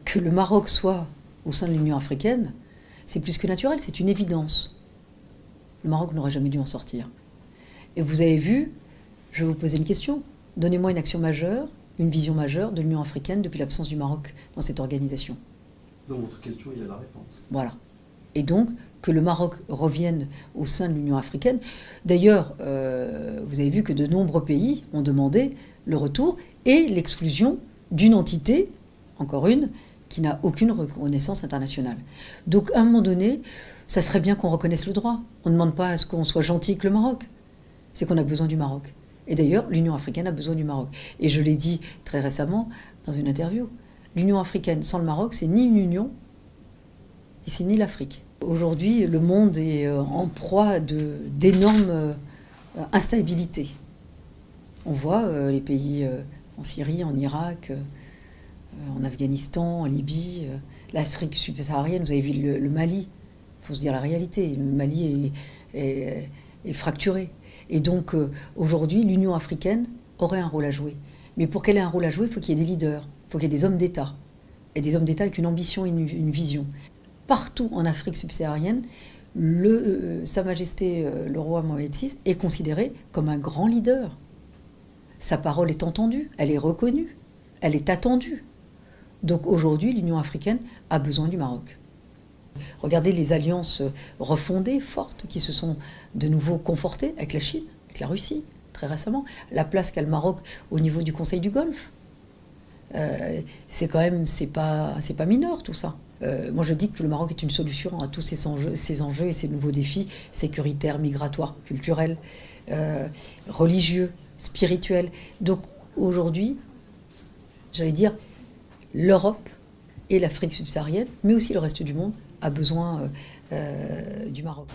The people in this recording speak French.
que le Maroc soit au sein de l'Union africaine, c'est plus que naturel, c'est une évidence. Le Maroc n'aurait jamais dû en sortir. Et vous avez vu, je vais vous poser une question. Donnez-moi une action majeure, une vision majeure de l'Union africaine depuis l'absence du Maroc dans cette organisation. Dans votre question, il y a la réponse. Voilà. Et donc, que le Maroc revienne au sein de l'Union africaine. D'ailleurs, vous avez vu que de nombreux pays ont demandé le retour et l'exclusion d'une entité, encore une, qui n'a aucune reconnaissance internationale. Donc, à un moment donné, ça serait bien qu'on reconnaisse le droit. On ne demande pas à ce qu'on soit gentil avec le Maroc. C'est qu'on a besoin du Maroc. Et d'ailleurs, l'Union africaine a besoin du Maroc. Et je l'ai dit très récemment dans une interview. L'Union africaine sans le Maroc, c'est ni une union, et c'est ni l'Afrique. Aujourd'hui, le monde est en proie d'énormes instabilités. On voit les pays en Syrie, en Irak, en Afghanistan, en Libye, l'Afrique subsaharienne, vous avez vu le Mali. Il faut se dire la réalité, le Mali est fracturé. Et donc aujourd'hui, l'Union africaine aurait un rôle à jouer. Mais pour qu'elle ait un rôle à jouer, il faut qu'il y ait des leaders, il faut qu'il y ait des hommes d'État. Et des hommes d'État avec une ambition et une vision. Partout en Afrique subsaharienne, Sa Majesté le roi Mohamed VI est considéré comme un grand leader. Sa parole est entendue, elle est reconnue, elle est attendue. Donc aujourd'hui, l'Union africaine a besoin du Maroc. Regardez les alliances refondées, fortes, qui se sont de nouveau confortées avec la Chine, avec la Russie, très récemment. La place qu'a le Maroc au niveau du Conseil du Golfe. C'est quand même, c'est pas mineur tout ça. Moi je dis que le Maroc est une solution à tous ces enjeux et ces nouveaux défis sécuritaires, migratoires, culturels, religieux, spirituels. Donc aujourd'hui, j'allais dire, l'Europe et l'Afrique subsaharienne, mais aussi le reste du monde, a besoin du Maroc.